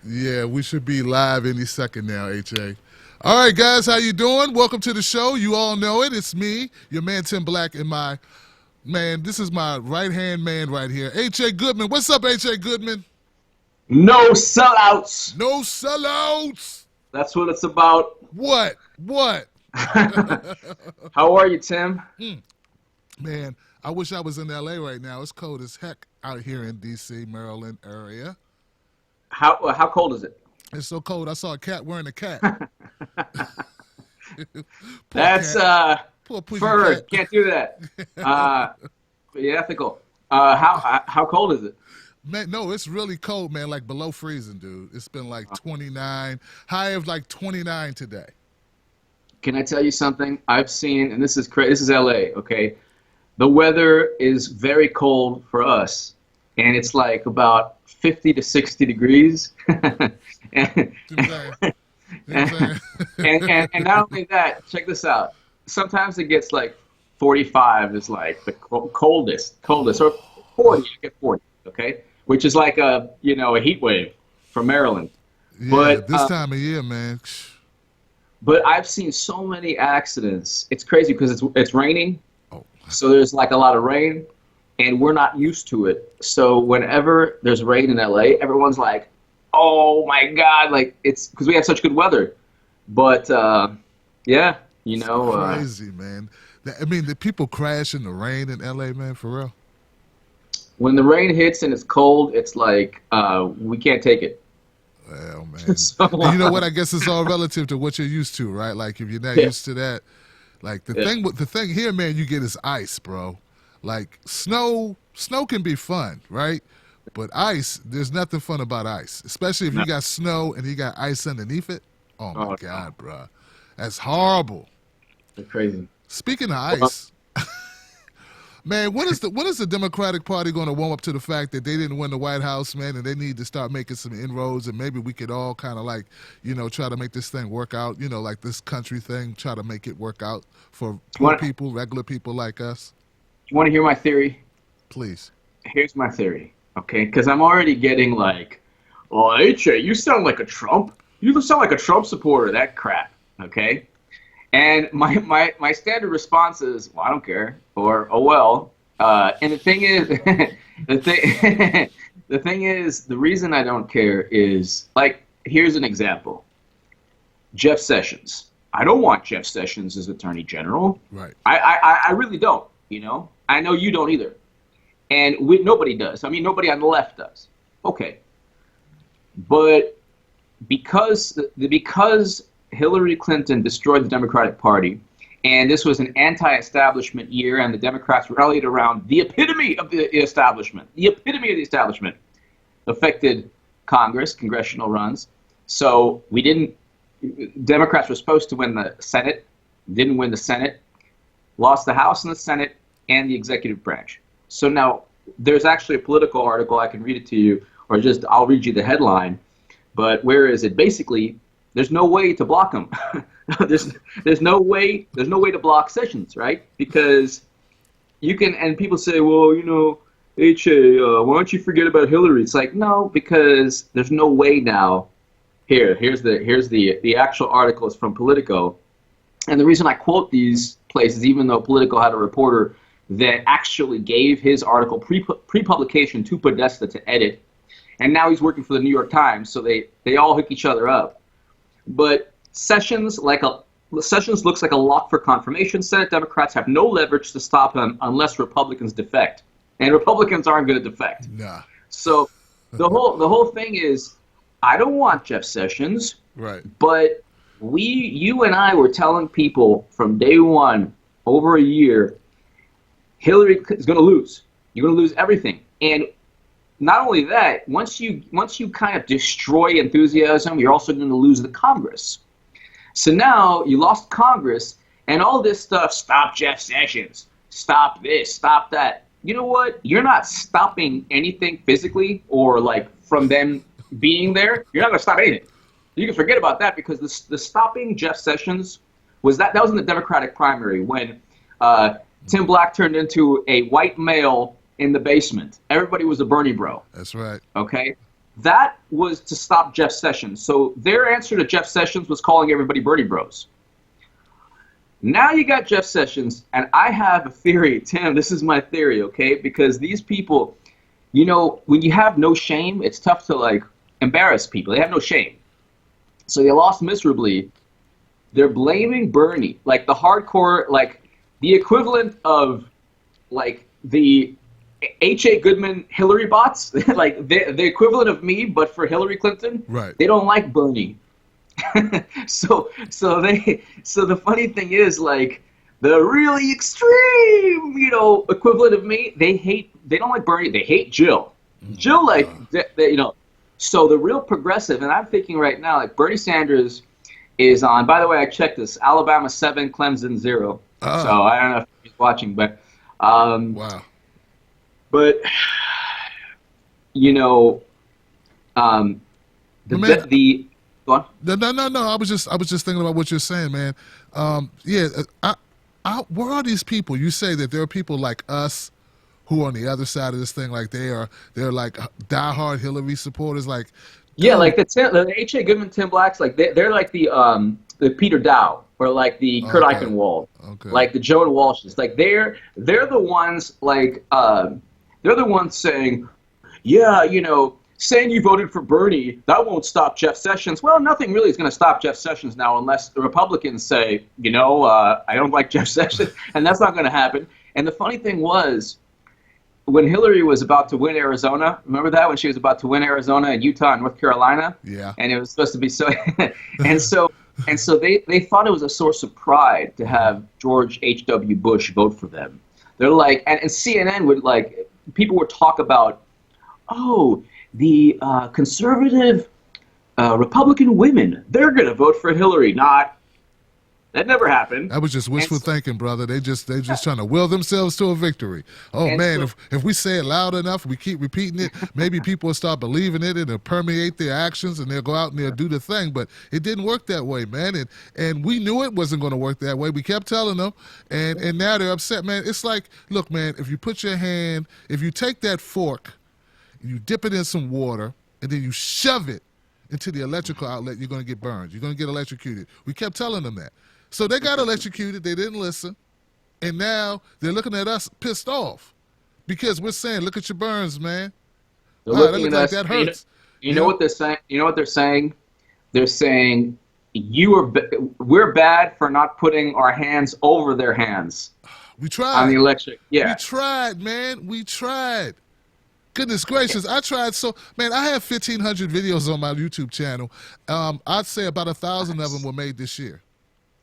Yeah, we should be live any second now, HA. All right, guys, how you doing? Welcome to the show. You all know it. It's me, your man Tim Black, and my man. This is my right-hand man right here, HA Goodman. What's up, HA Goodman? No sellouts. No sellouts. That's what it's about. What? What? How are you, Tim? Man, I wish I was in LA right now. It's cold as heck out here in DC, Maryland area. How cold is it? It's so cold. I saw a cat wearing a cat. That's cat. Poor fur. cat. Can't do that. Be ethical. How cold is it? Man, no, it's really cold, man. Like below freezing, dude. It's been like 29, high of like 29 today. Can I tell you something? I've seen, and this is crazy. This is LA. Okay, the weather is very cold for us, and it's like about 50 to 60 degrees. and not only that, check this out. Sometimes it gets like 45 is like the coldest, or 40, you get 40, okay? Which is like a heat wave from Maryland. Yeah, but this time of year, man. But I've seen so many accidents. It's crazy because it's raining. Oh. So there's like a lot of rain, and we're not used to it. So whenever there's rain in LA, everyone's like, "Oh my God!" Like it's because we have such good weather. But yeah, It's crazy, man. I mean, the people crash in the rain in LA, man, for real. When the rain hits and it's cold, it's like we can't take it. Well, man. And you know what? I guess it's all relative to what you're used to, right? Like if you're not used to that, like the thing here, man, you get is ice, bro. Like snow can be fun, right? But ice, there's nothing fun about ice, especially if you got snow and you got ice underneath it. Oh my God, bro, that's horrible. That's crazy. Speaking of ice, man, when is the Democratic Party going to warm up to the fact that they didn't win the White House, man, and they need to start making some inroads, and maybe we could all kind of like, try to make this thing work out, like this country thing, try to make it work out for poor people, regular people like us. You want to hear my theory? Please. Here's my theory, okay? Because I'm already getting like, "Oh, HA, you sound like a Trump. You sound like a Trump supporter." That crap, okay? And my standard response is, "Well, I don't care," or "Oh well." And the thing is, the thing is, the reason I don't care is like, here's an example. Jeff Sessions. I don't want Jeff Sessions as Attorney General. Right. I really don't. I know you don't either, and nobody does. I mean, nobody on the left does. Okay, but because Hillary Clinton destroyed the Democratic Party, and this was an anti-establishment year, and the Democrats rallied around the epitome of the establishment. The epitome of the establishment affected Congress, congressional runs. So Democrats were supposed to win the Senate, didn't win the Senate, lost the House and the Senate, and the executive branch. So now there's actually a Politico article, I can read it to you, or just I'll read you the headline. But where is it? Basically, there's no way to block them. there's no way to block Sessions, right? Because you can, and people say, "Well, HA, why don't you forget about Hillary?" It's like, no, because there's no way now. Here's the actual article is from Politico, and the reason I quote these places, even though Politico had a reporter that actually gave his article pre-publication to Podesta to edit, and now he's working for the New York Times, so they all hook each other up. But Sessions looks like a lock for confirmation. Senate Democrats have no leverage to stop him unless Republicans defect, and Republicans aren't going to defect. Nah. So the whole thing is, I don't want Jeff Sessions. Right. But you and I were telling people from day one, over a year, Hillary is going to lose. You're going to lose everything. And not only that, once you kind of destroy enthusiasm, you're also going to lose the Congress. So now you lost Congress, and all this stuff, stop Jeff Sessions, stop this, stop that. You know what? You're not stopping anything physically or like from them being there. You're not going to stop anything. You can forget about that, because the stopping Jeff Sessions that was in the Democratic primary when Tim Black turned into a white male in the basement. Everybody was a Bernie bro. That's right. Okay? That was to stop Jeff Sessions. So their answer to Jeff Sessions was calling everybody Bernie bros. Now you got Jeff Sessions, and I have a theory, Tim, this is my theory, okay? Because these people, you know, when you have no shame, it's tough to, like, embarrass people. They have no shame. So they lost miserably. They're blaming Bernie, like the hardcore, like the equivalent of, like, the H.A. Goodman Hillary bots, like the equivalent of me, but for Hillary Clinton. Right. They don't like Bernie. So the funny thing is, like, the really extreme, you know, equivalent of me, they don't like Bernie, they hate Jill. Jill, like, you know, so the real progressive, and I'm thinking right now, like, Bernie Sanders is on, by the way, I checked this, Alabama 7, Clemson 0. Oh. So I don't know if he's watching, but, wow. But, you know, go on. No. I was just thinking about what you're saying, man. Where are these people? You say that there are people like us who are on the other side of this thing, like they're like diehard Hillary supporters, like. Yeah, like the H.A. Goodman, Tim Blacks, like they're like the Peter Dow or like the Kurt Eichenwald, like the Joan Walshes, like they're the ones like they're the ones saying, yeah, you know, saying you voted for Bernie, that won't stop Jeff Sessions. Well, nothing really is going to stop Jeff Sessions now unless the Republicans say, you know, I don't like Jeff Sessions, and that's not going to happen. And the funny thing was, when Hillary was about to win Arizona, remember that, when she was about to win Arizona and Utah and North Carolina? Yeah. And it was supposed to be so, and so they thought it was a source of pride to have George H.W. Bush vote for them. They're like, and CNN would, like, people would talk about, oh, the conservative Republican women, they're going to vote for Hillary. That never happened. That was just wishful thinking, brother. They just trying to will themselves to a victory. Oh, and man, if we say it loud enough, we keep repeating it, maybe people will start believing it and it'll permeate their actions and they'll go out and they'll do the thing. But it didn't work that way, man. And we knew it wasn't going to work that way. We kept telling them, and now they're upset, man. It's like, look, man, if you take that fork, you dip it in some water, and then you shove it into the electrical outlet, you're going to get burned. You're going to get electrocuted. We kept telling them that. So they got electrocuted. They didn't listen. And now they're looking at us pissed off because we're saying, look at your burns, man. They're wow, looking that at us. That hurts. You know what they're saying? You know what they're saying? They're saying, we're bad for not putting our hands over their hands. We tried. On the electric. Yeah. We tried, man. We tried. Goodness gracious, I tried man, I have 1,500 videos on my YouTube channel. I'd say about 1,000 of them were made this year.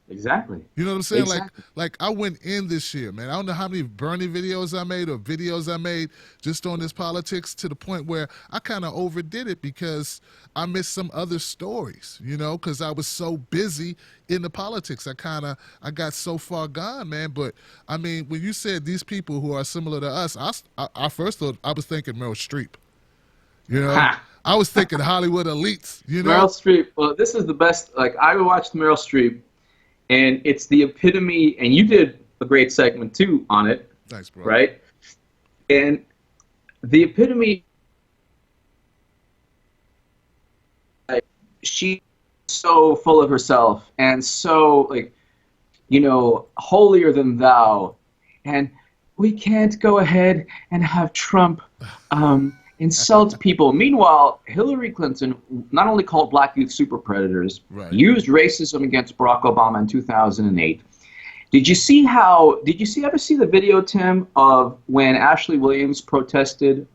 Exactly. You know what I'm saying? Exactly. Like I went in this year, man. I don't know how many Bernie videos I made or videos I made just on this politics, to the point where I kind of overdid it because I missed some other stories, you know, because I was so busy in the politics. I got so far gone, man. But I mean, when you said these people who are similar to us, I first thought, I was thinking Meryl Streep. You know, I was thinking Hollywood elites, you know. Meryl Streep. Well, this is the best. Like, I watched Meryl Streep. And it's the epitome, and you did a great segment, too, on it. Thanks, bro. Right? And the epitome, like, she's so full of herself and so, like, you know, holier than thou. And we can't go ahead and have Trump insult people. Meanwhile, Hillary Clinton not only called black youth super predators, used racism against Barack Obama in 2008. Did you ever see the video, Tim, of when Ashley Williams protested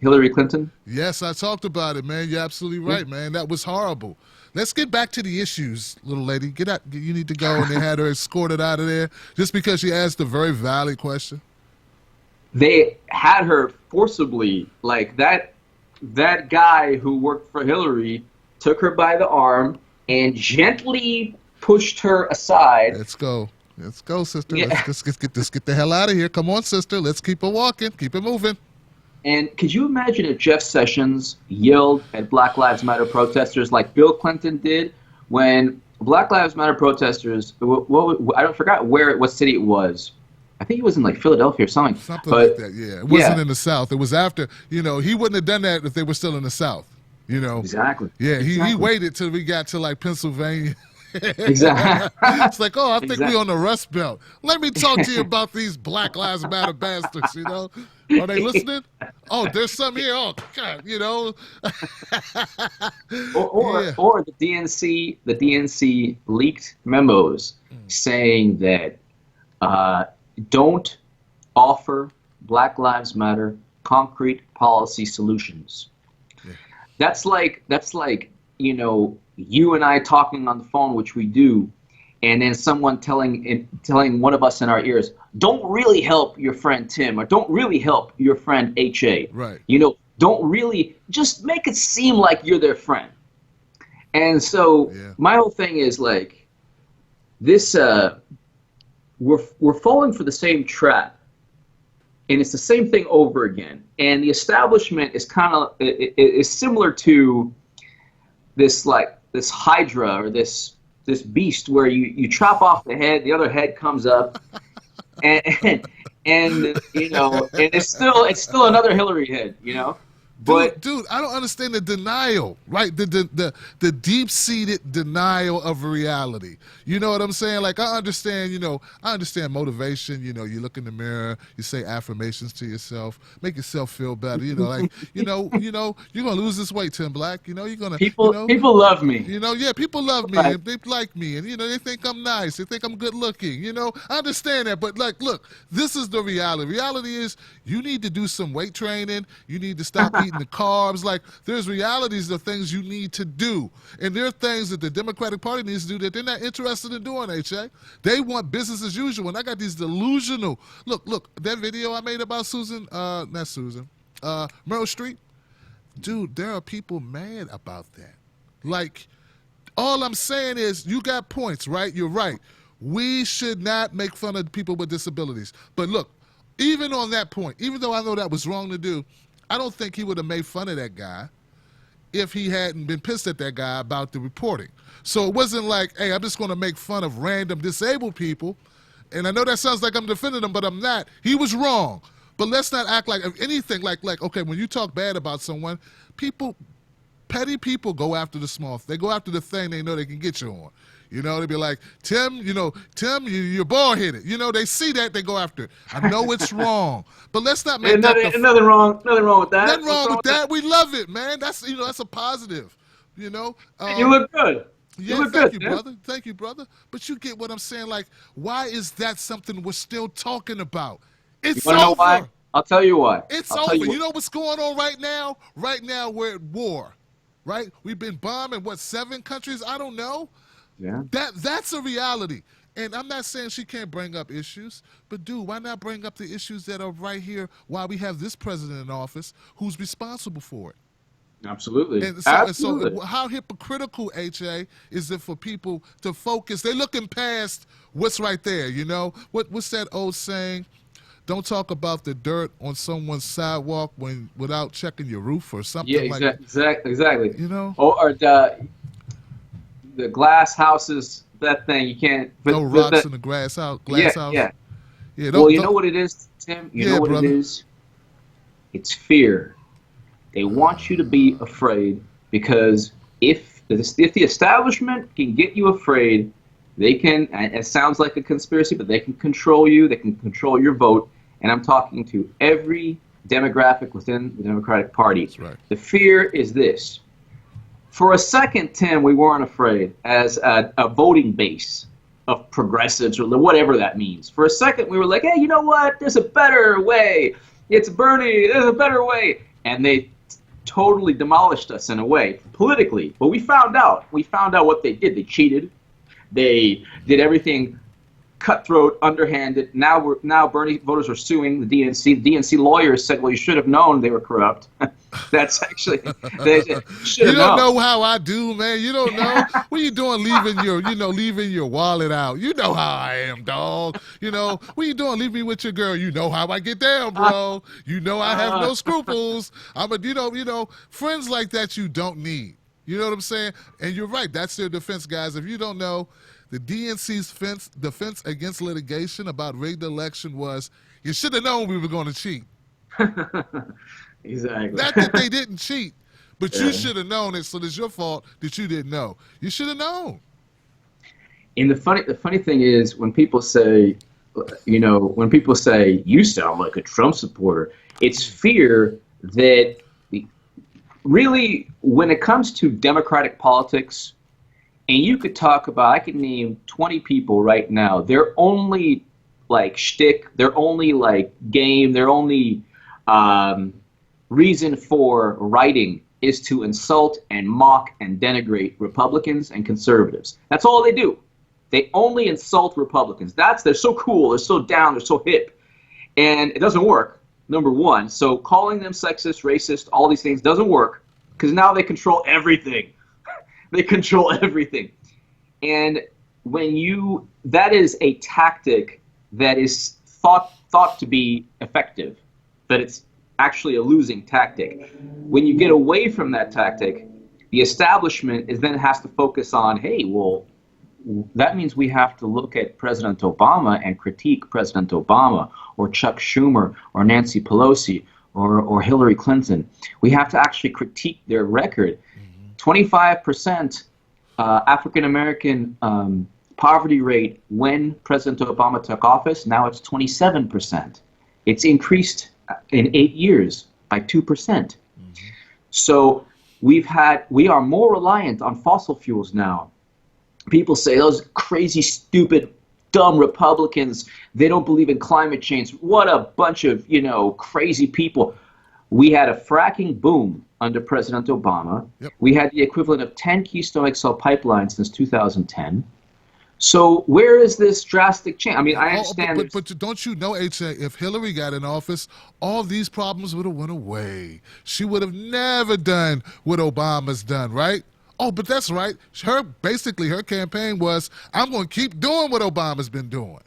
Hillary Clinton? Yes, I talked about it, man. You're absolutely right, man. That was horrible. Let's get back to the issues, little lady. Get out. You need to go. And they had her escorted out of there just because she asked a very valid question. They had her forcibly, like that guy who worked for Hillary took her by the arm and gently pushed her aside. Let's go, sister. Yeah. Let's get the hell out of here. Come on, sister. Let's keep it walking. Keep it moving. And could you imagine if Jeff Sessions yelled at Black Lives Matter protesters like Bill Clinton did when Black Lives Matter protesters, I forgot what city it was, I think he was in like Philadelphia or something. Something But like that, yeah. It wasn't in the South. It was after, he wouldn't have done that if they were still in the South, Exactly. Yeah, exactly. he waited till we got to like Pennsylvania. Exactly. It's like, I think we on the Rust Belt. Let me talk to you about these Black Lives Matter bastards, Are they listening? Oh, there's some here. Oh, God, Or the DNC leaked memos saying that don't offer Black Lives Matter concrete policy solutions. Yeah. That's like you and I talking on the phone, which we do, and then someone telling one of us in our ears, don't really help your friend Tim, or don't really help your friend HA. Right. Don't really, just make it seem like you're their friend. And so my whole thing is like this, we're falling for the same trap, and it's the same thing over again. And the establishment is is similar to this hydra, or this beast where you chop off the head, the other head comes up, and it's still another Hillary head, But dude, I don't understand the denial, right? The deep-seated denial of reality. You know what I'm saying? Like, I understand motivation. You look in the mirror, you say affirmations to yourself, make yourself feel better. You're gonna lose this weight, Tim Black. You're gonna people love me. People love me. Right. And they like me, and they think I'm nice. They think I'm good looking. I understand that, but like, look, this is the reality. Reality is you need to do some weight training. You need to stop eating the carbs. Like, there's realities of things you need to do, and there are things that the Democratic Party needs to do that they're not interested in doing. HA, they want business as usual, and I got these delusional. Look, that video I made about Meryl Streep, dude. There are people mad about that. Like, all I'm saying is, you got points, right? You're right. We should not make fun of people with disabilities, but look, even on that point, even though I know that was wrong to do, I don't think he would have made fun of that guy if he hadn't been pissed at that guy about the reporting. So it wasn't like, hey, I'm just going to make fun of random disabled people. And I know that sounds like I'm defending him, but I'm not. He was wrong. But let's not act like anything like okay, when you talk bad about someone, petty people go after the small. They go after the thing they know they can get you on. They be like, Tim, you're bald-headed. They see that, they go after it. I know it's wrong, but let's not make nothing wrong with that. Nothing wrong with that. We love it, man. That's that's a positive. You look good. Thank you, brother. Thank you, brother. But you get what I'm saying. Like, why is that something we're still talking about? It's over. Know why? I'll tell you why. It's over. You know what's going on right now? Right now, we're at war. Right? We've been bombing 7 countries? I don't know. Yeah. That's a reality. And I'm not saying she can't bring up issues, but dude, why not bring up the issues that are right here while we have this president in office who's responsible for it? Absolutely. And so how hypocritical, HA, is it for people to focus? They're looking past what's right there, What's that old saying? Don't talk about the dirt on someone's sidewalk without checking your roof or something like that. Exactly. Or the glass houses, that thing, you can't... No rocks in the glass house. Yeah. Well, you know what it is, Tim? You know what it is? It's fear. They want you to be afraid, because if the establishment can get you afraid, they can, it sounds like a conspiracy, but they can control you, they can control your vote, and I'm talking to every demographic within the Democratic Party. That's right. The fear is this. For a second, Tim, we weren't afraid as a voting base of progressives or whatever that means. For a second, we were like, hey, you know what? There's a better way. It's Bernie. There's a better way. And they totally demolished us in a way, politically. But we found out. We found out what they did. They cheated. They did everything cutthroat, underhanded. Now Bernie voters are suing the DNC. The DNC lawyers said, well, you should have known they were corrupt. That's actually, they should have known. You don't know how I do, man. You don't know. What are you doing leaving your wallet out? You know how I am, dog. What are you doing leaving me with your girl? You know how I get down, bro. You know I have no scruples. Friends like that you don't need. You know what I'm saying? And you're right. That's their defense, guys. If you don't know, The DNC's defense against litigation about rigged election was, you should have known we were going to cheat. Exactly. Not that they didn't cheat, but you should have known it, so it's your fault that you didn't know. You should have known. And the funny thing is, when people say, you sound like a Trump supporter, it's fear that really, when it comes to Democratic politics, and you could talk about, I could name 20 people right now, their only like shtick, their only like game, their only reason for writing is to insult and mock and denigrate Republicans and conservatives. That's all they do. They only insult Republicans. They're so cool, they're so down, they're so hip. And it doesn't work, number one. So calling them sexist, racist, all these things doesn't work, because now they control everything. They control everything. And that is a tactic that is thought to be effective, but it's actually a losing tactic. When you get away from that tactic, the establishment then has to focus on, hey, well, that means we have to look at President Obama and critique President Obama, or Chuck Schumer, or Nancy Pelosi, or Hillary Clinton. We have to actually critique their record. 25% African-American poverty rate when President Obama took office. Now it's 27%. It's increased in 8 years by 2%. So we are more reliant on fossil fuels now. People say those crazy, stupid, dumb Republicans, they don't believe in climate change. What a bunch of, crazy people. We had a fracking boom under President Obama. Yep. We had the equivalent of 10 Keystone XL pipelines since 2010. So where is this drastic change? I mean, I understand. But don't you know, H.A., if Hillary got in office, all these problems would have went away. She would have never done what Obama's done, right? Oh, but that's right. Her campaign was, I'm going to keep doing what Obama's been doing.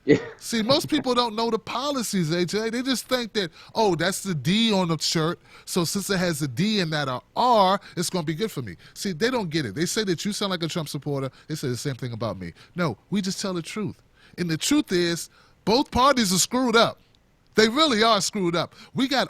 Yeah. See, most people don't know the policies, AJ. They just think that, oh, that's the D on the shirt, so since it has a D in that R, it's going to be good for me. See, they don't get it. They say that you sound like a Trump supporter. They say the same thing about me. No, we just tell the truth. And the truth is, both parties are screwed up. They really are screwed up. We got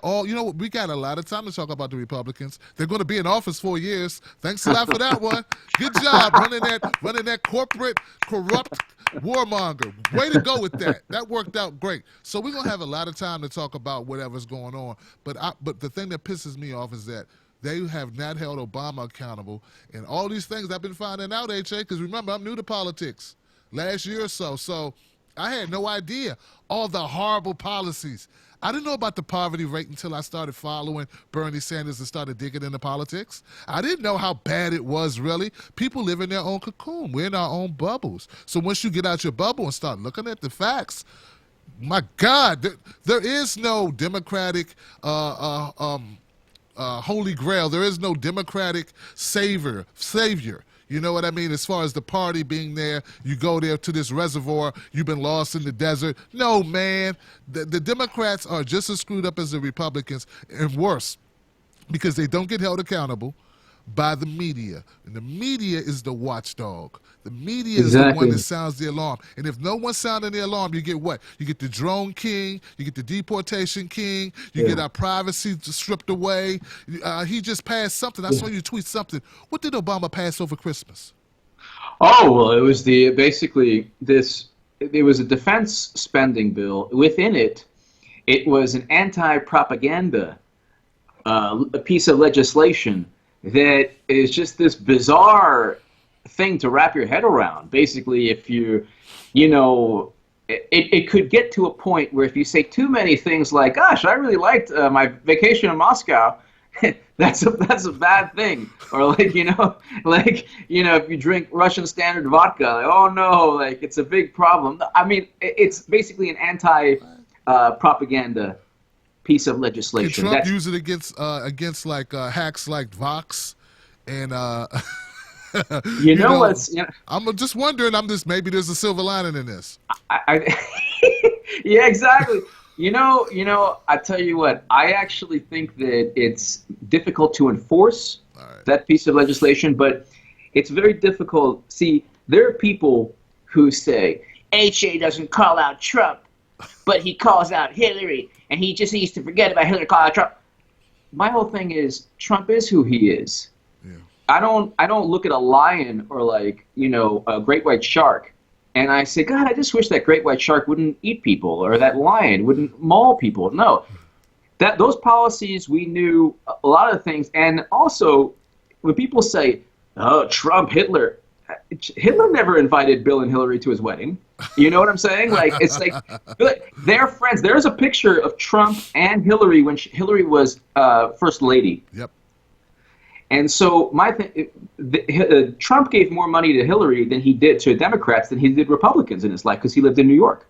we got a lot of time to talk about the Republicans. They're going to be in office 4 years. Thanks a lot for that one. Good job running that corporate, corrupt warmonger. Way to go with that. That worked out great. So we're going to have a lot of time to talk about whatever's going on. But the thing that pisses me off is that they have not held Obama accountable. And all these things I've been finding out, HA, because remember, I'm new to politics last year or so. So I had no idea all the horrible policies. I didn't know about the poverty rate until I started following Bernie Sanders and started digging into politics. I didn't know how bad it was, really. People live in their own cocoon. We're in our own bubbles. So once you get out your bubble and start looking at the facts, my God, there is no Democratic holy grail. There is no Democratic savior. You know what I mean? As far as the party being there, you go there to this reservoir, you've been lost in the desert. No, man. The Democrats are just as screwed up as the Republicans, and worse, because they don't get held accountable by the media. And the media is the watchdog. The media is the one that sounds the alarm. And if no one's sounding the alarm, you get what? You get the drone king, you get the deportation king, you get our privacy stripped away. He just passed something. I saw you tweet something. What did Obama pass over Christmas? Oh, well, it was it was a defense spending bill. Within it, it was an anti-propaganda a piece of legislation that is just this bizarre thing to wrap your head around. Basically, if it could get to a point where if you say too many things like, gosh, I really liked my vacation in Moscow, that's a bad thing. Or if you drink Russian standard vodka, like, oh no, like it's a big problem. I mean, it's basically an anti-propaganda piece of legislation. Can Trump use it against hacks like Vox and I'm just wondering. Maybe there's a silver lining in this. Yeah, exactly. I tell you what. I actually think that it's difficult to enforce that piece of legislation, but it's very difficult. See, There are people who say, HA doesn't call out Trump, but he calls out Hillary, and he just needs to forget about Hillary calling out Trump. My whole thing is, Trump is who he is. Yeah. I don't look at a lion or like, you know, a great white shark, and I say, God, I just wish that great white shark wouldn't eat people, or that lion wouldn't maul people. No. Those policies, we knew a lot of things. And also, when people say, oh, Trump, Hitler never invited Bill and Hillary to his wedding. You know what I'm saying? Like, it's like they're friends. There's a picture of Trump and Hillary when Hillary was first lady. Yep. And so Trump gave more money to Hillary than he did to Democrats than he did Republicans in his life, because he lived in New York.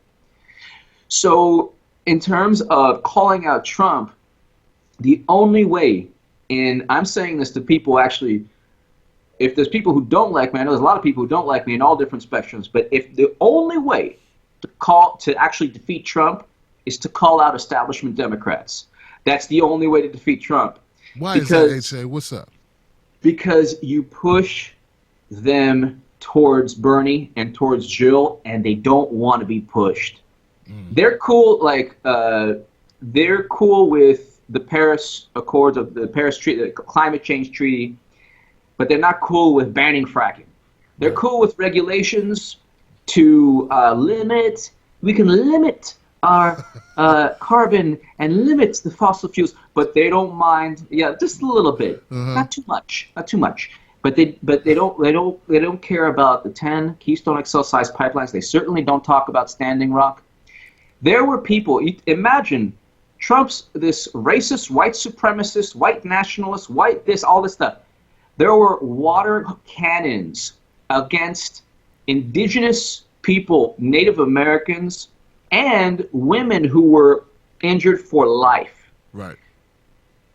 So in terms of calling out Trump, the only way, and I'm saying this to people actually, if there's people who don't like me, I know there's a lot of people who don't like me in all different spectrums, but if the only way to actually defeat Trump is to call out establishment Democrats. That's the only way to defeat Trump. Why is that, H.A.? What's up? Because you push them towards Bernie and towards Jill, and they don't want to be pushed. They're cool, like they're cool with the Paris Accords, of the Paris Treaty, the climate change treaty, but they're not cool with banning fracking. They're cool with regulations to we can limit our carbon and limit the fossil fuels, but they don't mind, just a little bit, not too much. But they don't care about the 10 Keystone XL size pipelines. They certainly don't talk about Standing Rock. There were people, imagine Trump's this racist, white supremacist, white nationalist, white this, all this stuff. There were water cannons against indigenous people, Native Americans, and women who were injured for life. Right.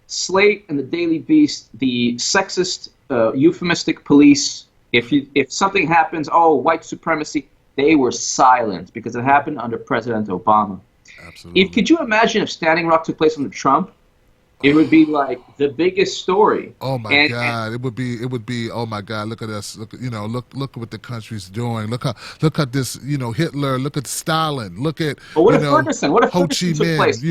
Slate and the Daily Beast, the sexist, euphemistic police, if something happens, oh, white supremacy, they were silent because it happened under President Obama. Absolutely. Could you imagine if Standing Rock took place under Trump? It would be like the biggest story. Oh my God! It would be. Oh my God! Look at us. Look what the country's doing. Look at this. Hitler. Look at Stalin. Look at. But what if Ferguson? What if Ho Ferguson Chi took Minh, place?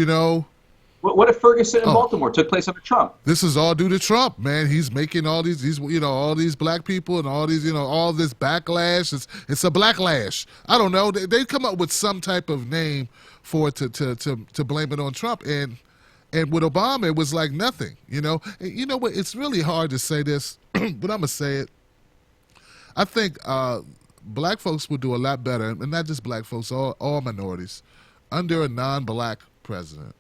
What if Ferguson in Baltimore took place under Trump? This is all due to Trump, man. He's making all these all these black people and all these, all this backlash. It's a blacklash. I don't know. They come up with some type of name for it to blame it on Trump. And with Obama, it was like nothing, And you know what? It's really hard to say this, but I'm going to say it. I think black folks would do a lot better, and not just black folks, all minorities, under a non-black president.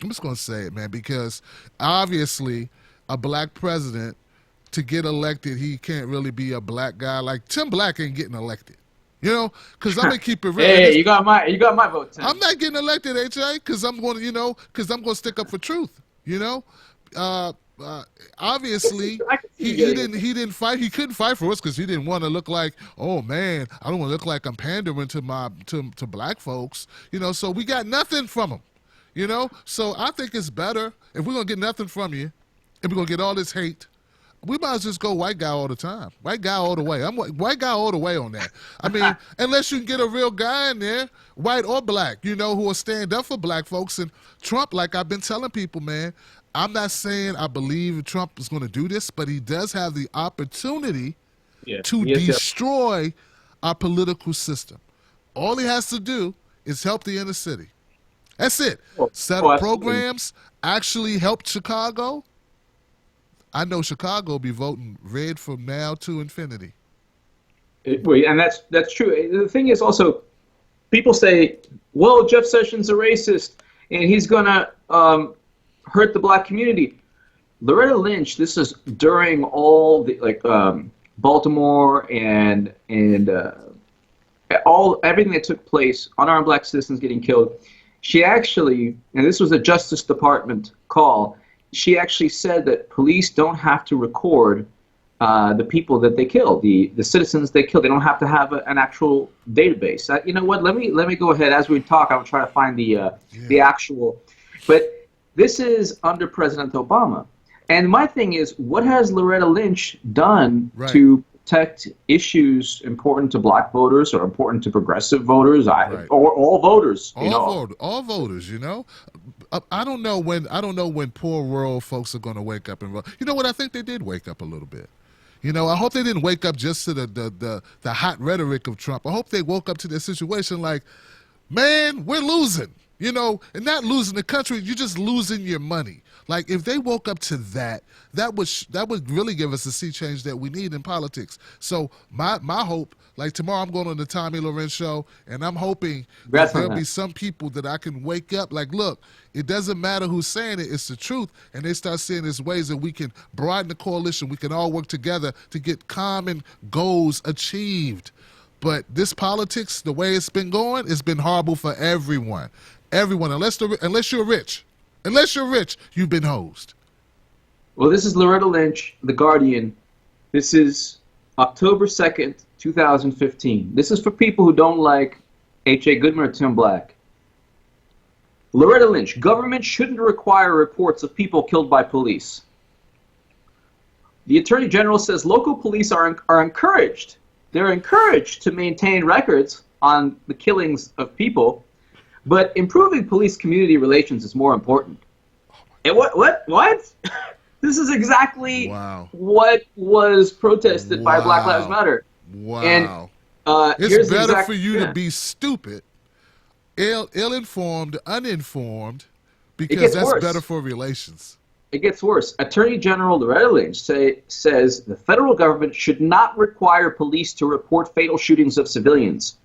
I'm just going to say it, man, because obviously a black president, to get elected, he can't really be a black guy. Like Tim Black ain't getting elected. Because I'm gonna keep it real. Hey, you got my vote, Tim. I'm not getting elected, HA, because I'm going to stick up for truth. Obviously he didn't fight. He couldn't fight for us because he didn't want to look like, oh man, I don't want to look like I'm pandering to black folks. So we got nothing from him. So I think it's better if we're gonna get nothing from you, and we're gonna get all this hate. We might as well just go white guy all the time. White guy all the way. I'm white guy all the way on that. I mean, unless you can get a real guy in there, white or black, who will stand up for black folks. And Trump, like I've been telling people, man, I'm not saying I believe Trump is going to do this, but he does have the opportunity to destroy our political system. All he has to do is help the inner city. That's it. Set up programs, actually help Chicago. I know Chicago will be voting red from now to infinity. And that's true. The thing is also, people say, well, Jeff Sessions is a racist, and he's going to hurt the black community. Loretta Lynch, this is during all the, Baltimore and everything that took place, unarmed black citizens getting killed. She actually, and this was a Justice Department call, she actually said that police don't have to record the people that they killed, the citizens they killed. They don't have to have an actual database. You know what? Let me go ahead as we talk. I'm trying to find the actual. But this is under President Obama, and my thing is, what has Loretta Lynch done to protect issues important to black voters or important to progressive voters, Right. or all voters. All voters, you know. I don't know when poor rural folks are going to wake up and vote. You know what? I think they did wake up a little bit. You know, I hope they didn't wake up just to the hot rhetoric of Trump. I hope they woke up to their situation like, man, we're losing. You know, and not losing the country, you're just losing your money. Like, if they woke up to that would really give us the sea change that we need in politics. So my hope, like tomorrow I'm going on the Tommy Lorenz show, and I'm hoping that there'll be some people that I can wake up, like, look, it doesn't matter who's saying it, it's the truth, and they start seeing there's ways that we can broaden the coalition, we can all work together to get common goals achieved. But this politics, the way it's been going, it's been horrible for everyone. Everyone, unless you're rich. Unless you're rich, you've been hosed. Well, this is Loretta Lynch, The Guardian. This is October 2nd, 2015. This is for people who don't like Goodman or Tim Black. Loretta Lynch, government shouldn't require reports of people killed by police. The Attorney General says local police are encouraged. They're encouraged to maintain records on the killings of people, but improving police community relations is more important. And what? This is exactly what was protested by Black Lives Matter. Wow. And it's better for you to be stupid, ill-informed, uninformed, because that's better for relations. It gets worse. Attorney General Loretta Lynch says the federal government should not require police to report fatal shootings of civilians.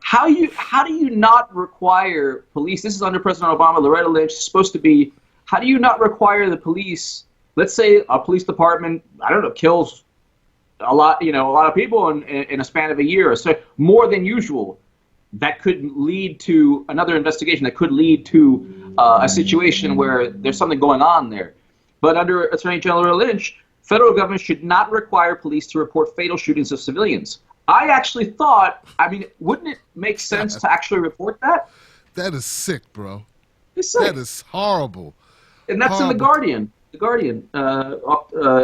How do you not require police? This is under President Obama. Loretta Lynch is supposed to be. How do you not require the police? Let's say a police department, I don't know, kills a lot of people in a span of a year, or so, more than usual. That could lead to another investigation. That could lead to a situation where there's something going on there. But under Attorney General Lynch, federal government should not require police to report fatal shootings of civilians. I actually thought, wouldn't it make sense to actually report that? That is sick, bro. It's sick. That is horrible. And that's horrible. In The Guardian. The Guardian,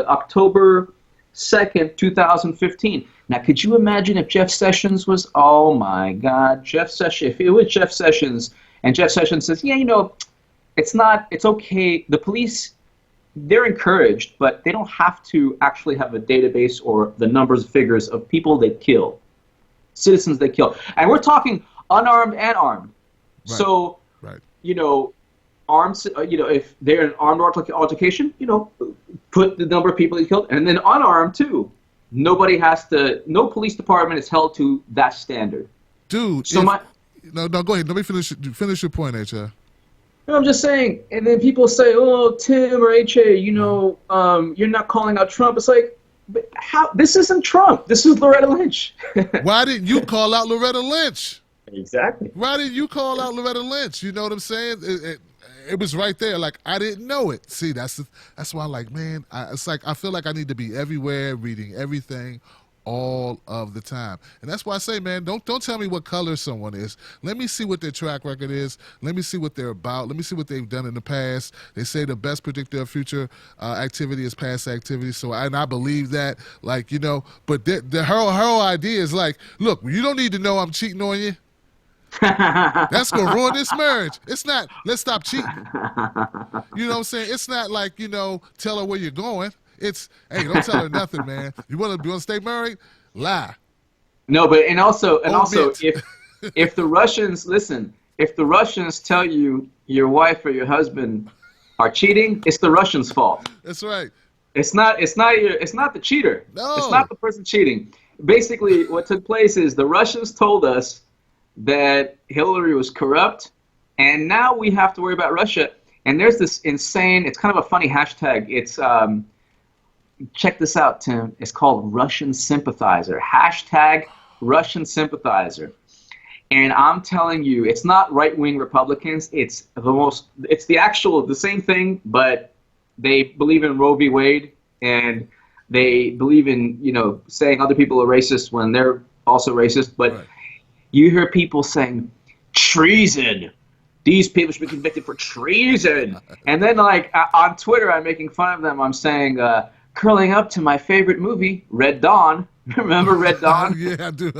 October 2nd, 2015. Now, could you imagine if Jeff Sessions was, oh my God, if it was Jeff Sessions, and Jeff Sessions says, yeah, it's okay, the police, they're encouraged, but they don't have to actually have a database or the figures of people they kill, citizens they kill. And we're talking unarmed and armed. Right. So, arms, if they're in an armed altercation, put the number of people they killed, and then unarmed too. No police department is held to that standard. Dude, no, go ahead. Let me finish your point, H.A. I'm just saying, and then people say, oh, Tim or H.A., you're not calling out Trump. It's like, but how? This isn't Trump. This is Loretta Lynch. Why didn't you call out Loretta Lynch? Exactly. Why didn't you call out Loretta Lynch? You know what I'm saying? It was right there. Like, I didn't know it. See, that's why, like, man, it's like I feel like I need to be everywhere, reading everything all of the time. And that's why I say, man, don't tell me what color someone is. Let me see what their track record is. Let me see what they're about. Let me see what they've done in the past. They say the best predictor of future activity is past activity. So I believe that, like, but her whole idea is like, look, you don't need to know I'm cheating on you. That's gonna ruin this marriage. It's not, let's stop cheating. You know what I'm saying? It's not like, tell her where you're going. It's, hey, don't tell her nothing, man. You wanna stay married? Lie. No, but and also if the Russians tell you your wife or your husband are cheating, it's the Russians' fault. That's right. It's not the cheater. No. It's not the person cheating. Basically, what took place is the Russians told us that Hillary was corrupt, and now we have to worry about Russia. And there's this insane, it's kind of a funny hashtag. It's, check this out, Tim. It's called Russian Sympathizer. Hashtag Russian Sympathizer. And I'm telling you, it's not right-wing Republicans. It's the same thing, but they believe in Roe v. Wade, and they believe in, saying other people are racist when they're also racist. But right. You hear people saying, treason. These people should be convicted for treason. And then, like, on Twitter, I'm making fun of them. I'm saying, curling up to my favorite movie, Red Dawn. Remember Red Dawn? Yeah, I do.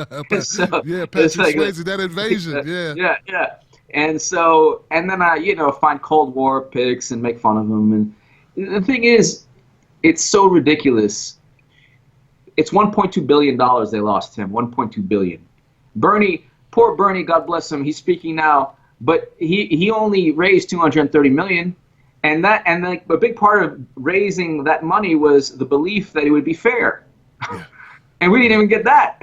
So, yeah, Patrick like, Swayze, that invasion. Yeah. And so, and then I, find Cold War pics and make fun of them. And the thing is, it's so ridiculous. It's $1.2 billion they lost, Tim. $1.2 billion. Poor Bernie, God bless him. He's speaking now, but he only raised $230 million. And a big part of raising that money was the belief that it would be fair. Yeah. And we didn't even get that.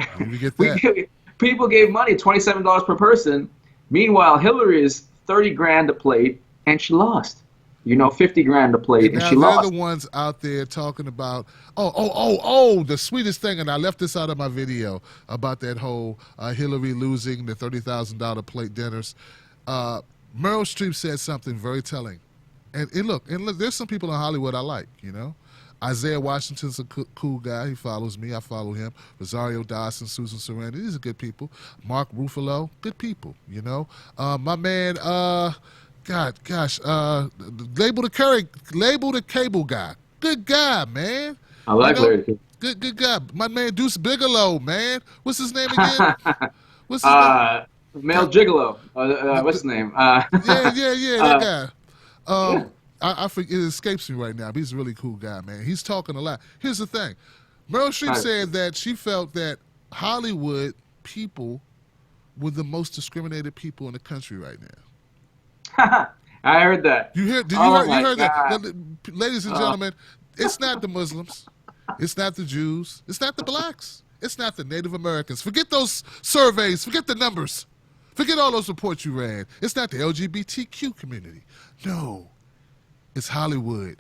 People gave money, $27 per person. Meanwhile, Hillary is $30,000 a plate, and she lost. $50,000 a plate, and she lost. They're the ones out there talking about, the sweetest thing, and I left this out of my video about that whole Hillary losing the $30,000 plate dinners. Meryl Streep said something very telling. And look, there's some people in Hollywood I like, Isaiah Washington's a cool guy. He follows me. I follow him. Rosario Dawson, Susan Sarandon. These are good people. Mark Ruffalo, good people, My man, Label the Cable guy. Good guy, man. I like Larry. Good guy. My man Deuce Bigelow, man. What's his name again? What's his name? Male Gigolo. What's his name? That guy. I forget, it escapes me right now, but he's a really cool guy, man. He's talking a lot. Here's the thing. Meryl Streep said that she felt that Hollywood people were the most discriminated people in the country right now. I heard that. You heard that? Ladies and gentlemen, it's not the Muslims. It's not the Jews. It's not the blacks. It's not the Native Americans. Forget those surveys. Forget the numbers. Forget all those reports you read. It's not the LGBTQ community. No. It's Hollywood.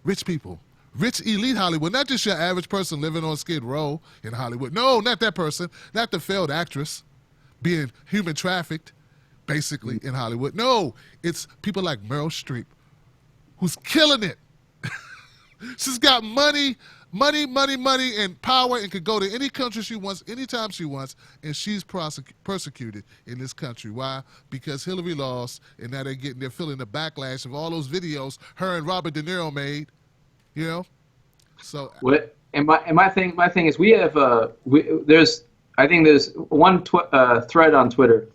Rich people. Rich, elite Hollywood. Not just your average person living on Skid Row in Hollywood. No, not that person. Not the failed actress being human trafficked, basically, in Hollywood. No, it's people like Meryl Streep, who's killing it. She's got money, and power, and could go to any country she wants, anytime she wants, and she's persecuted in this country. Why? Because Hillary lost, and now they're feeling the backlash of all those videos her and Robert De Niro made. So. And my thing is, we have there's one thread on Twitter.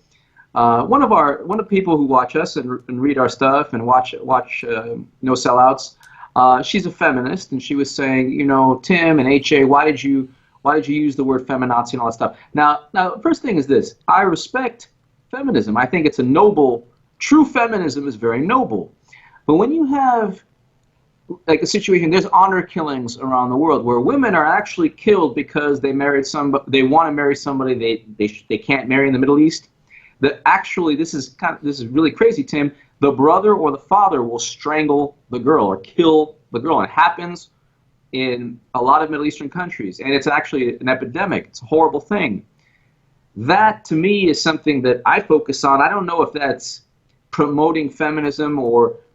One of the people who watch us and read our stuff and watch No Sellouts. She's a feminist, and she was saying, Tim and HA, why did you use the word feminazi and all that stuff? Now, the first thing is this: I respect feminism. I think it's a noble. True feminism is very noble. But when you have like a situation, there's honor killings around the world where women are actually killed because they want to marry somebody they can't marry in the Middle East. That actually, this is really crazy, Tim. The brother or the father will strangle the girl or kill the girl. And it happens in a lot of Middle Eastern countries. And it's actually an epidemic. It's a horrible thing. That, to me, is something that I focus on. I don't know if that's promoting feminism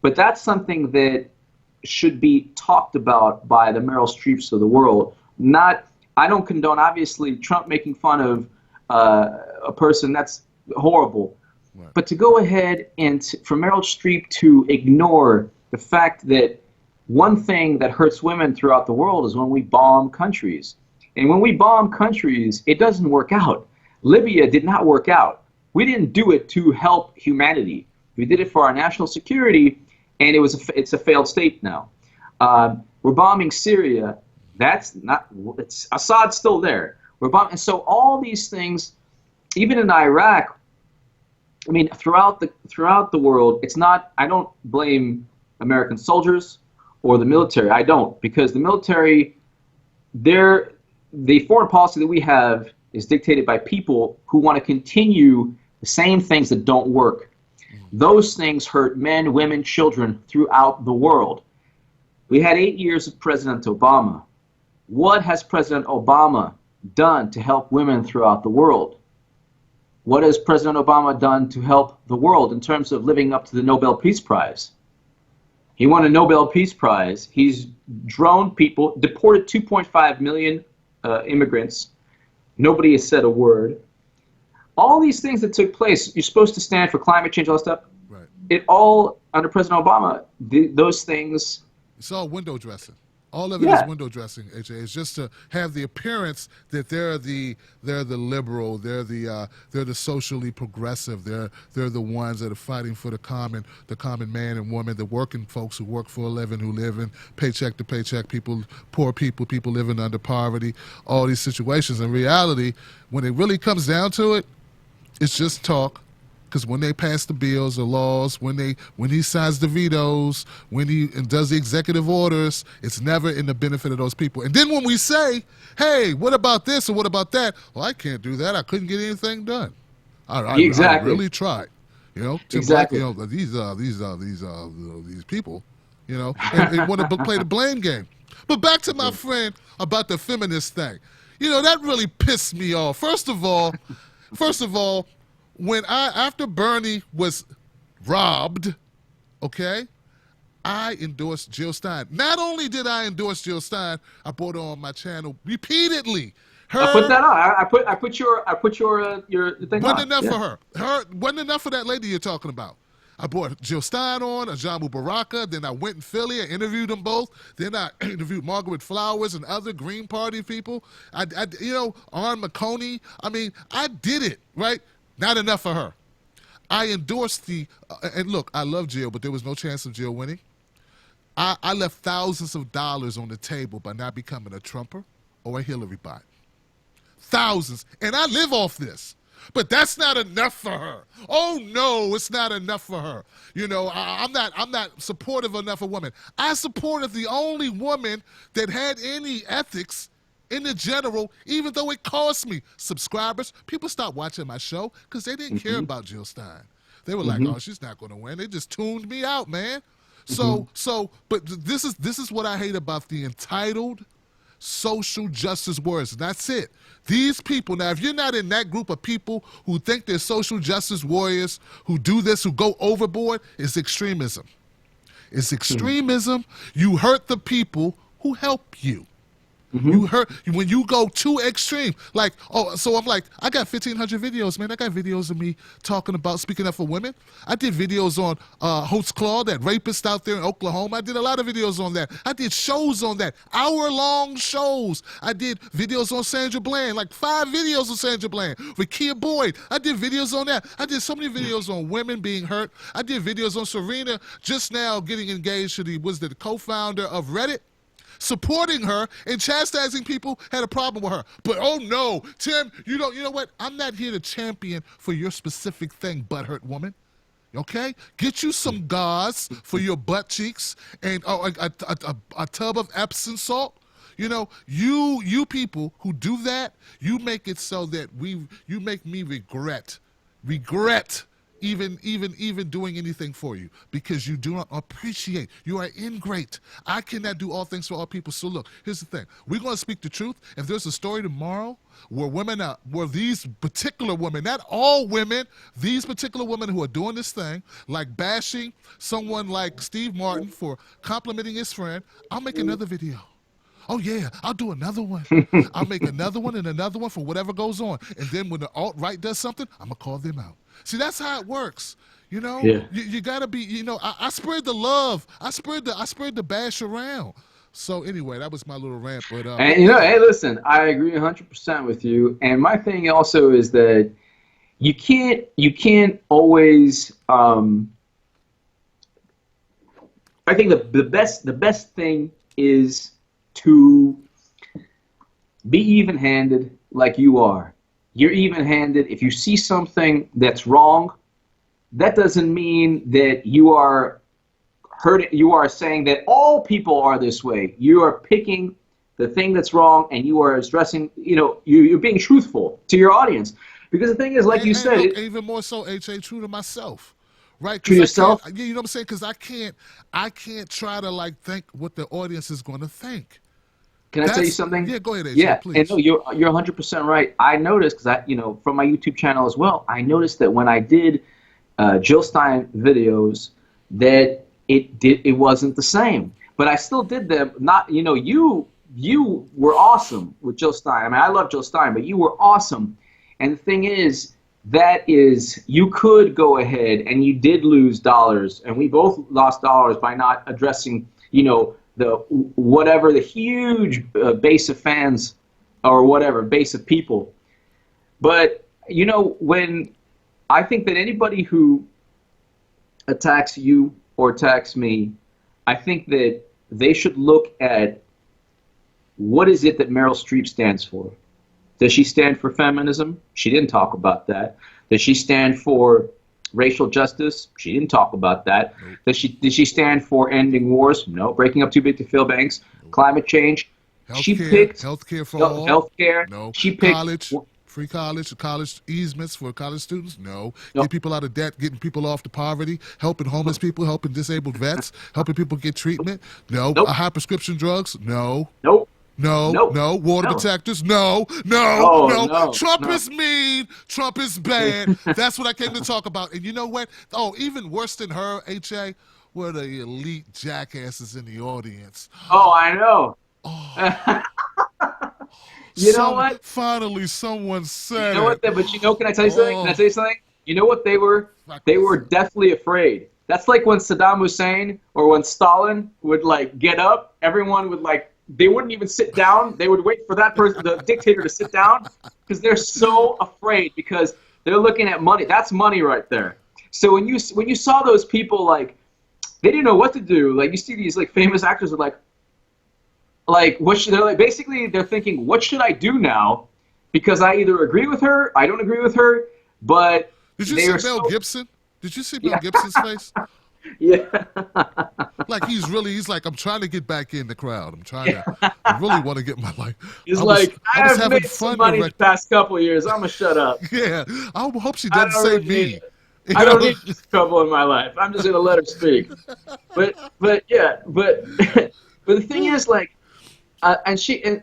but that's something that should be talked about by the Meryl Streeps of the world. I don't condone, obviously, Trump making fun of a person. That's horrible. Right. But to go ahead and for Meryl Streep to ignore the fact that one thing that hurts women throughout the world is when we bomb countries. And when we bomb countries, it doesn't work out. Libya did not work out. We didn't do it to help humanity. We did it for our national security, and it's a failed state now. We're bombing Syria. Assad's still there. We're bombing, and so all these things, even in Iraq. I mean, throughout the world, it's not. I don't blame American soldiers or the military. I don't, because the military, the foreign policy that we have is dictated by people who want to continue the same things that don't work. Those things hurt men, women, children throughout the world. We had 8 years of President Obama. What has President Obama done to help women throughout the world? What has President Obama done to help the world in terms of living up to the Nobel Peace Prize? He won a Nobel Peace Prize. He's droned people, deported 2.5 million immigrants. Nobody has said a word. All these things that took place, you're supposed to stand for climate change, all that stuff. Right. It all, under President Obama, those things. It's all window dressing. All of it is window dressing, AJ. It's just to have the appearance that they're the liberal, they're the socially progressive, they're the ones that are fighting for the common man and woman, the working folks who work for a living, who live in paycheck to paycheck, poor people living under poverty, all these situations. In reality, when it really comes down to it, it's just talk. Because when they pass the bills or laws, when he signs the vetoes, when he does the executive orders, it's never in the benefit of those people. And then when we say, hey, what about this or what about that? Well, I can't do that. I couldn't get anything done. I really tried. Tim exactly. Black, these people, and want to play the blame game. But back to my friend about the feminist thing. That really pissed me off. First of all, after Bernie was robbed, okay, I endorsed Jill Stein. Not only did I endorse Jill Stein, I brought her on my channel repeatedly. I put that on. I put your thing wasn't on. Enough for her. Wasn't enough for that lady you're talking about. I brought Jill Stein on, Ajamu Baraka. Then I went in Philly and interviewed them both. Then I interviewed Margaret Flowers and other Green Party people. Arn McConey. I mean, I did it, right? Not enough for her. I endorsed and look, I love Jill, but there was no chance of Jill winning. I left thousands of dollars on the table by not becoming a Trumper or a Hillary bot. Thousands. And I live off this. But that's not enough for her. Oh no, it's not enough for her. I'm not supportive enough of women. I supported the only woman that had any ethics in the general, even though it cost me subscribers. People stopped watching my show because they didn't care about Jill Stein. They were like, oh, she's not going to win. They just tuned me out, man. But this is what I hate about the entitled social justice warriors. That's it. These people, now, if you're not in that group of people who think they're social justice warriors, who do this, who go overboard, it's extremism. It's extremism. You hurt the people who help you. You hurt when you go too extreme. So I'm like, I got 1,500 videos, man. I got videos of me talking about speaking up for women. I did videos on Holtz Claw, that rapist out there in Oklahoma. I did a lot of videos on that. I did shows on that, hour-long shows. I did videos on Sandra Bland, like 5 videos on Sandra Bland. With Kia Boyd, I did videos on that. I did so many videos on women being hurt. I did videos on Serena just now getting engaged to the co-founder of Reddit, supporting her and chastising people had a problem with her. But oh no, Tim, you know what? I'm not here to champion for your specific thing, butthurt woman. Okay? Get you some gauze for your butt cheeks and a tub of Epsom salt. You people who do that, you make it so that you make me regret even doing anything for you, because you do not appreciate. You are ingrate. I cannot do all things for all people. So look, here's the thing. We're going to speak the truth. If there's a story tomorrow where these particular women, not all women, these particular women who are doing this thing, like bashing someone like Steve Martin for complimenting his friend, I'll make another video. Oh, yeah, I'll do another one. I'll make another one and another one for whatever goes on. And then when the alt-right does something, I'm going to call them out. See, that's how it works. You got to be, I spread the love. I spread the bash around. So anyway, that was my little rant. But hey, listen, I agree 100% with you. And my thing also is that you can't always, I think the best thing is to be even-handed like you are. You're even-handed. If you see something that's wrong, that doesn't mean that you are saying that all people are this way. You are picking the thing that's wrong, and you are stressing, you're being truthful to your audience. Because the thing is, like you said, even more so, HA, true to myself. Right? To yourself? You know what I'm saying? Because I can't try to think what the audience is going to think. Can I tell you something? Yeah, go ahead, AJ, please. And no, you're 100% right. I noticed, because from my YouTube channel as well, I noticed that when I did Jill Stein videos, that it wasn't the same. But I still did them. Not, you were awesome with Jill Stein. I mean, I love Jill Stein, but you were awesome. And the thing is, you could go ahead, and you did lose dollars, and we both lost dollars by not addressing, whatever, the huge base of fans or whatever, base of people. But, you know, when I think that anybody who attacks you or attacks me, I think that they should look at what is it that Meryl Streep stands for. Does she stand for feminism? She didn't talk about that. Does she stand for racial justice? She didn't talk about that. Nope. Did she stand for ending wars? No. Breaking up too big to fail banks? Nope. Climate change? She picked healthcare for all. Healthcare. No. She picked college. Free college easements for college students? No. Nope. Get people out of debt, getting people off to poverty, helping homeless people, helping disabled vets, helping people get treatment? No. Nope. High prescription drugs? No. Nope. No, nope. no, water no. detectors, no. Trump is mean, Trump is bad. That's what I came to talk about. And you know what? Oh, even worse than her, H.A., were the elite jackasses in the audience. Oh, I know. Oh. You know what? Finally, someone said You know what? But you know, can I tell you something? Can I tell you something? You know what they were? They were deathly afraid. That's like when Saddam Hussein or when Stalin would, like, get up, everyone would, like, they wouldn't even sit down. They would wait for that person, the dictator, to sit down because they're so afraid because they're looking at money. That's money right there. So when you saw those people, like, they didn't know what to do. Like, you see these, like, famous actors are like what should, they're like, basically they're thinking, what should I do now? Because I either agree with her, I don't agree with her, but did you see Mel Gibson? Did you see Mel Gibson's face? Yeah. Like he's like, I'm trying to get back in the crowd. I really want to get my life. He's I have made some money the past couple of years. I'm going to shut up. Yeah. I hope she doesn't say me. I don't need this trouble in my life. I'm just going to let her speak. But the thing is, like,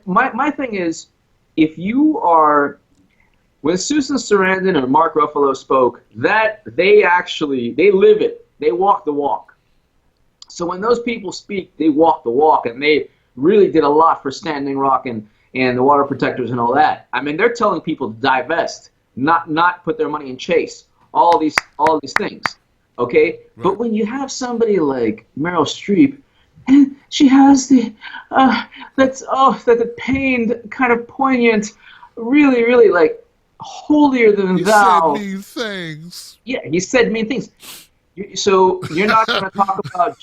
my thing is, if you are, when Susan Sarandon or Mark Ruffalo spoke, that they live it. They walk the walk. So when those people speak, they walk the walk, and they really did a lot for Standing Rock and the water protectors and all that. I mean, they're telling people to divest, not put their money in Chase, all these things, okay? Right. But when you have somebody like Meryl Streep, and she has that pained, kind of poignant, really, really, like, holier than thou. He said mean things. Yeah, he said mean things. So you're not going to talk about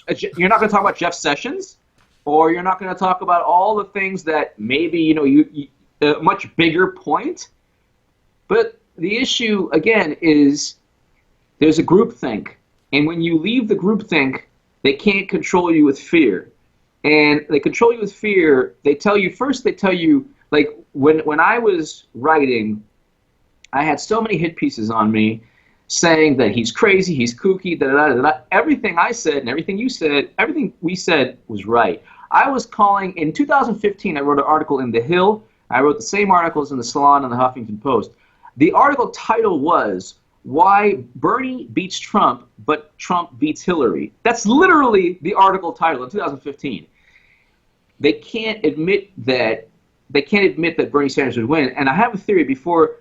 Jeff Sessions, or you're not going to talk about all the things that maybe you a much bigger point. But the issue again is there's a groupthink, and when you leave the groupthink, they can't control you with fear, and they control you with fear. They tell you like when I was writing, I had so many hit pieces on me, saying that he's crazy, he's kooky, da-da-da-da-da. Everything I said and everything you said, everything we said was right. I was calling, in 2015, I wrote an article in The Hill. I wrote the same articles in The Salon and the Huffington Post. The article title was, Why Bernie Beats Trump, but Trump Beats Hillary. That's literally the article title in 2015. They can't admit that Bernie Sanders would win. And I have a theory before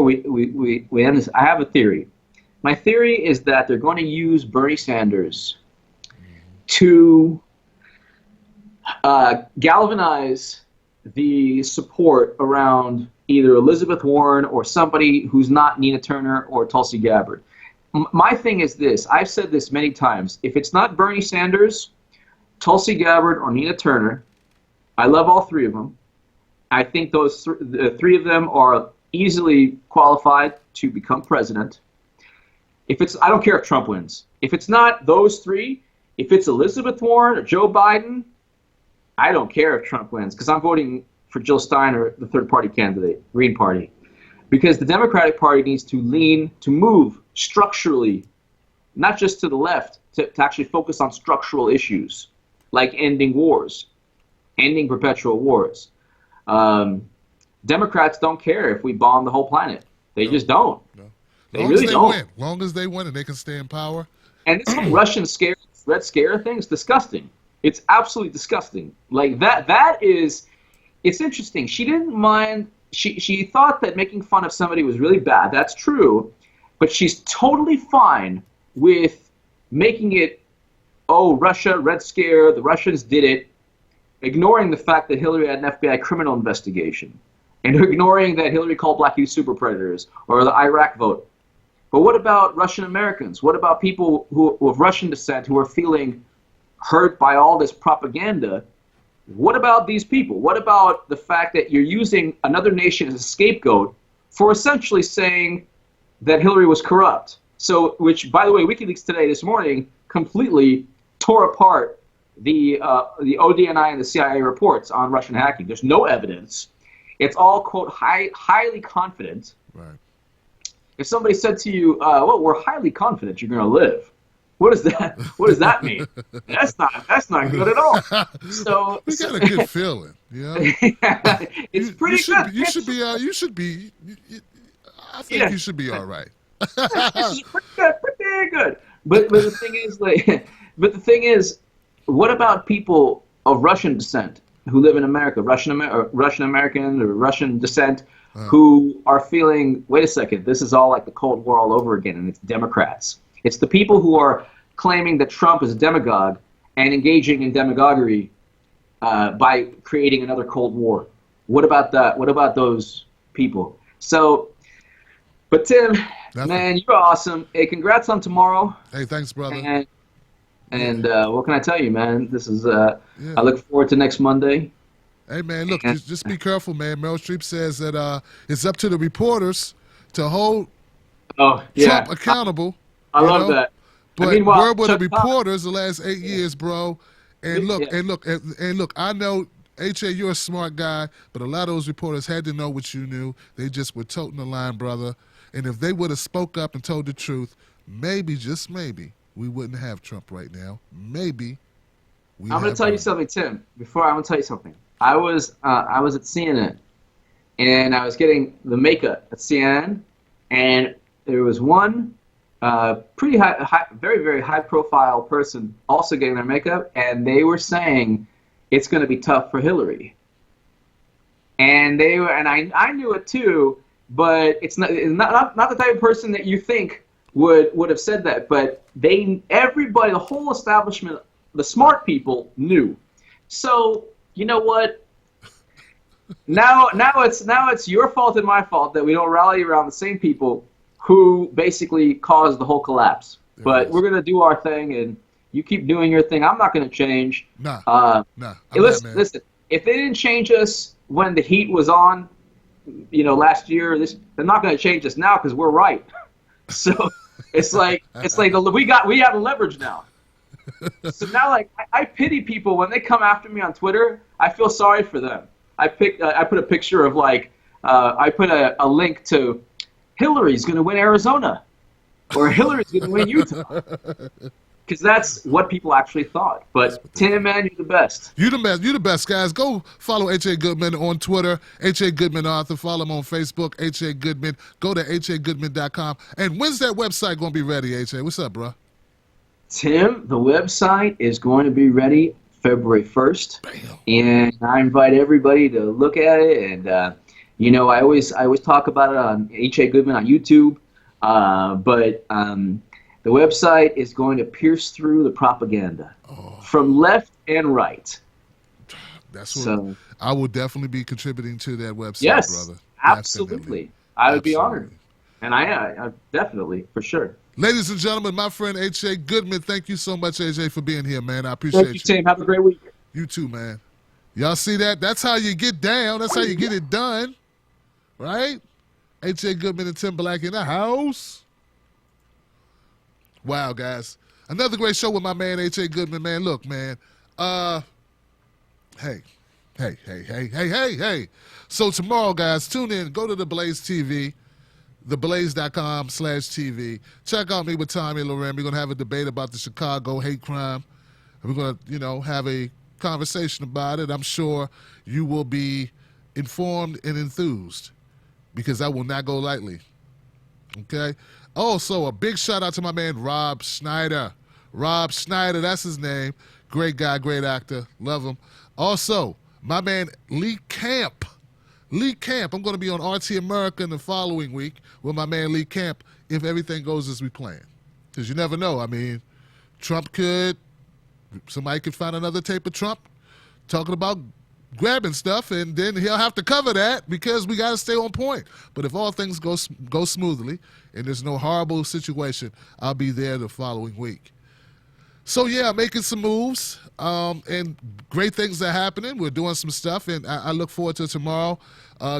we end this. I have a theory. My theory is that they're going to use Bernie Sanders to galvanize the support around either Elizabeth Warren or somebody who's not Nina Turner or Tulsi Gabbard. My thing is this. I've said this many times. If it's not Bernie Sanders, Tulsi Gabbard, or Nina Turner, I love all three of them. I think the three of them are easily qualified to become president. I don't care if Trump wins. If it's not those three, if it's Elizabeth Warren or Joe Biden, I don't care if Trump wins, because I'm voting for Jill Steiner, the third-party candidate, Green Party, because the Democratic Party needs to move structurally, not just to the left, to actually focus on structural issues, like ending wars, ending perpetual wars. Democrats don't care if we bomb the whole planet. They just don't. No. They really don't. Long as they win and they can stay in power. And this whole Russian scare, Red Scare thing is disgusting. It's absolutely disgusting. Like that is, it's interesting. She didn't mind, she thought that making fun of somebody was really bad. That's true. But she's totally fine with making it, oh, Russia, Red Scare, the Russians did it. ignoring the fact that Hillary had an FBI criminal investigation, and ignoring that Hillary called black youth super predators, or the Iraq vote. But what about Russian Americans? What about people who of Russian descent who are feeling hurt by all this propaganda? What about these people? What about the fact that you're using another nation as a scapegoat for essentially saying that Hillary was corrupt? So, which, by the way, WikiLeaks today, this morning, completely tore apart the ODNI and the CIA reports on Russian hacking. There's no evidence. It's all, quote, highly confident. Right. If somebody said to you, well, we're highly confident you're going to live, what does that mean? That's not good at all. So we got a good feeling, you know. It's pretty good. You should be. I think you should be all right. pretty good. But the thing is, what about people of Russian descent who live in America, Russian American or Russian descent, who are feeling, wait a second, this is all like the Cold War all over again, and it's Democrats. It's the people who are claiming that Trump is a demagogue and engaging in demagoguery by creating another Cold War. What about that? What about those people? So, but Tim, man, you're awesome. Hey, congrats on tomorrow. Hey, thanks, brother. And what can I tell you, man? This is I look forward to next Monday. Hey, man, look, just be careful, man. Meryl Streep says that it's up to the reporters to hold Trump accountable. I love that. But where were the reporters the last 8 years, bro? And look, I know, H.A., you're a smart guy, but a lot of those reporters had to know what you knew. They just were toting the line, brother. And if they would have spoke up and told the truth, maybe, just maybe, we wouldn't have Trump right now. Maybe. I'm going to tell you something, Tim. I'm going to tell you something. I was at CNN, and I was getting the makeup at CNN, and there was one pretty high, very, very high-profile person also getting their makeup, and they were saying it's going to be tough for Hillary. And I knew it too, but it's not the type of person that you think would have said that. But everybody, the whole establishment, the smart people knew. So you know what? Now it's your fault and my fault that we don't rally around the same people who basically caused the whole collapse. But we're gonna do our thing, and you keep doing your thing. I'm not gonna change. Nah. Listen. If they didn't change us when the heat was on, last year, they're not gonna change us now because we're right. So it's like we have the leverage now. So now, like, I pity people when they come after me on Twitter. I feel sorry for them. I put a picture of I put a link to Hillary's going to win Arizona, or Hillary's going to win Utah, because that's what people actually thought. But Tim, man, you're the best. You're the best, guys. Go follow H.A. Goodman on Twitter, H.A. Goodman Author. Follow him on Facebook, H.A. Goodman. Go to hagoodman.com. And when's that website going to be ready, H.A.? What's up, bro? Tim, the website is going to be ready February 1st. Bam. And I invite everybody to look at it. And, I always talk about it on H.A. Goodman on YouTube. But the website is going to pierce through the propaganda from left and right. That's what I will definitely be contributing to that website, brother. Absolutely. Definitely. I would be honored. And I definitely, for sure. Ladies and gentlemen, my friend H.A. Goodman, thank you so much, AJ, for being here, man. I appreciate you. Thank you, Tim. Have a great week. You too, man. Y'all see that? That's how you get down. That's how you get it done. Right? H.A. Goodman and Tim Black in the house. Wow, guys. Another great show with my man, H.A. Goodman, man. Look, man. Hey. So tomorrow, guys, tune in. Go to the Blaze TV. theblaze.com/TV. Check out me with Tommy Loren. We're going to have a debate about the Chicago hate crime. We're going to, have a conversation about it. I'm sure you will be informed and enthused because I will not go lightly. Okay? Also, a big shout out to my man Rob Schneider. Rob Schneider, that's his name. Great guy, great actor. Love him. Also, my man Lee Camp. Lee Camp, I'm going to be on RT America in the following week with my man Lee Camp if everything goes as we plan. Because you never know. I mean, somebody could find another tape of Trump talking about grabbing stuff, and then he'll have to cover that because we got to stay on point. But if all things go smoothly and there's no horrible situation, I'll be there the following week. So, yeah, making some moves, and great things are happening. We're doing some stuff, and I look forward to tomorrow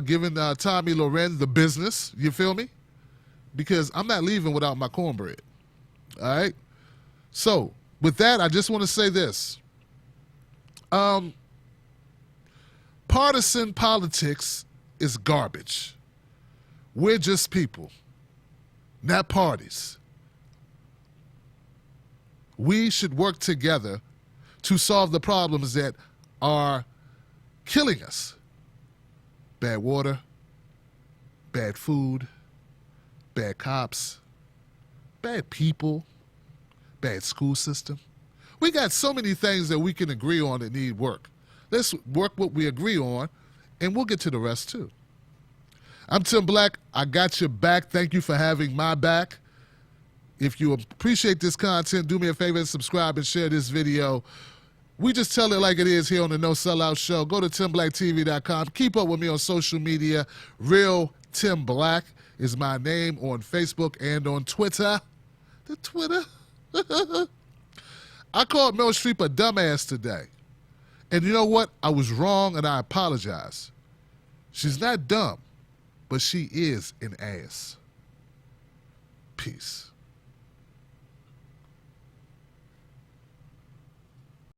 giving Tommy Loren the business. You feel me? Because I'm not leaving without my cornbread. All right? So, with that, I just want to say this. Partisan politics is garbage. We're just people, not parties. We should work together to solve the problems that are killing us. Bad water, bad food, bad cops, bad people, bad school system. We got so many things that we can agree on that need work. Let's work what we agree on, and we'll get to the rest too. I'm Tim Black. I got your back. Thank you for having my back. If you appreciate this content, do me a favor and subscribe and share this video. We just tell it like it is here on the No Sellout Show. Go to TimBlackTV.com. Keep up with me on social media. Real Tim Black is my name on Facebook and on Twitter. The Twitter. I called Meryl Streep a dumbass today. And you know what? I was wrong, and I apologize. She's not dumb, but she is an ass. Peace.